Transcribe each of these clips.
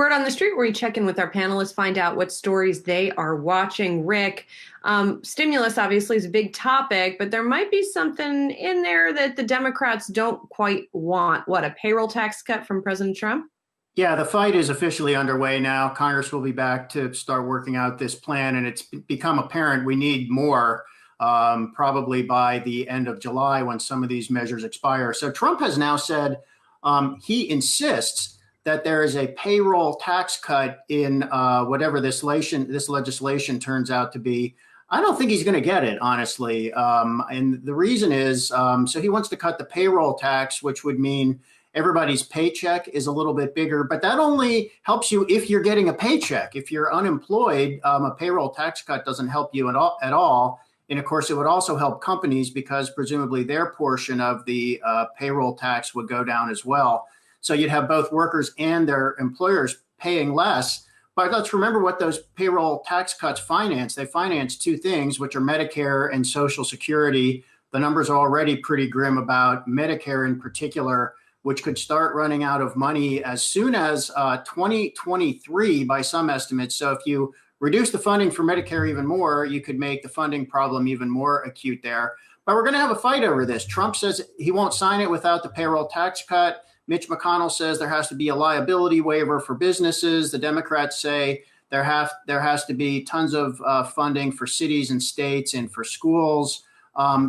Word on the Street, where we check in with our panelists, find out what stories they are watching. Rick, stimulus obviously is a big topic, but there might be something in there that the Democrats don't quite want. What, a payroll tax cut from President Trump? Yeah, the fight is officially underway now. Congress will be back to start working out this plan, and it's become apparent we need more, probably by the end of July when some of these measures expire. So Trump has now said he insists that there is a payroll tax cut in whatever this legislation turns out to be. I don't think he's going to get it, honestly. And the reason is, so he wants to cut the payroll tax, which would mean everybody's paycheck is a little bit bigger, but that only helps you if you're getting a paycheck. If you're unemployed, a payroll tax cut doesn't help you at all. And of course, it would also help companies because presumably their portion of the payroll tax would go down as well. So you'd have both workers and their employers paying less. But let's remember what those payroll tax cuts finance. They finance two things, which are Medicare and Social Security. The numbers are already pretty grim about Medicare in particular, which could start running out of money as soon as 2023 by some estimates. So if you reduce the funding for Medicare even more, you could make the funding problem even more acute there. But we're going to have a fight over this. Trump says he won't sign it without the payroll tax cut. Mitch McConnell says there has to be a liability waiver for businesses. The Democrats say there has to be tons of funding for cities and states and for schools.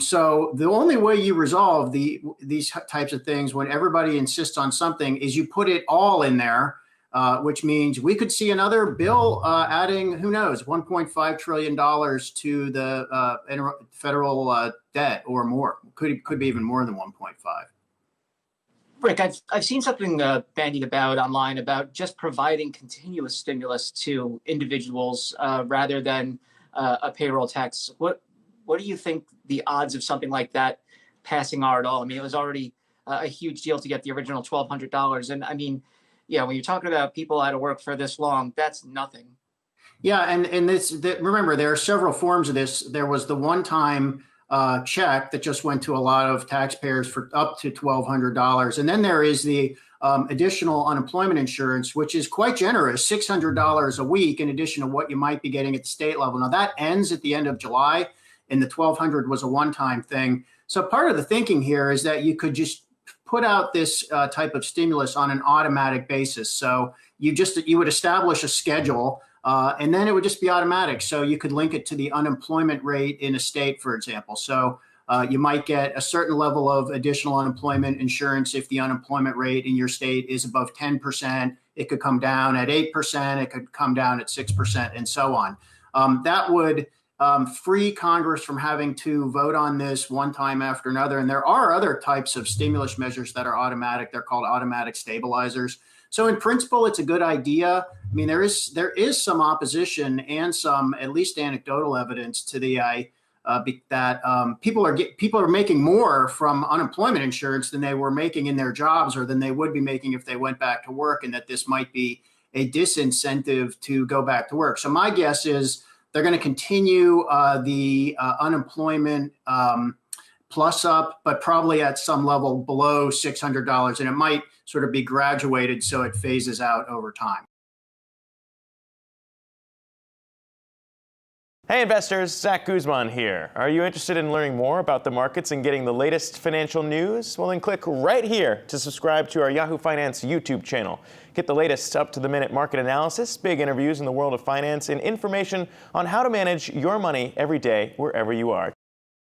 So the only way you resolve these types of things when everybody insists on something is you put it all in there, which means we could see another bill adding, who knows, $1.5 trillion to the federal debt or more. Could be even more than 1.5. Rick, I've seen something bandied about online about just providing continuous stimulus to individuals rather than a payroll tax. What do you think the odds of something like that passing are at all? I mean, it was already a huge deal to get the original $1,200. And I mean, yeah, when you're talking about people out of work for this long, that's nothing. Yeah, and remember, there are several forms of this. There was the one-time check that just went to a lot of taxpayers for up to $1,200. And then there is the additional unemployment insurance, which is quite generous, $600 a week in addition to what you might be getting at the state level. Now, that ends at the end of July, and the $1,200 was a one-time thing. So part of the thinking here is that you could just put out this type of stimulus on an automatic basis. So you would establish a schedule, and then it would just be automatic. So you could link it to the unemployment rate in a state, for example. So you might get a certain level of additional unemployment insurance if the unemployment rate in your state is above 10%. It could come down at 8%. It could come down at 6%, and so on. That would free Congress from having to vote on this one time after another. And there are other types of stimulus measures that are automatic. They're called automatic stabilizers. So in principle, it's a good idea. I mean, there is some opposition and some at least anecdotal evidence to the that people are making more from unemployment insurance than they were making in their jobs or than they would be making if they went back to work, and that this might be a disincentive to go back to work. So my guess is they're going to continue the unemployment plus up, but probably at some level below $600. And it might sort of be graduated so it phases out over time. Hey investors, Zach Guzman here. Are you interested in learning more about the markets and getting the latest financial news? Well, then click right here to subscribe to our Yahoo Finance YouTube channel. Get the latest up-to-the-minute market analysis, big interviews in the world of finance, and information on how to manage your money every day wherever you are.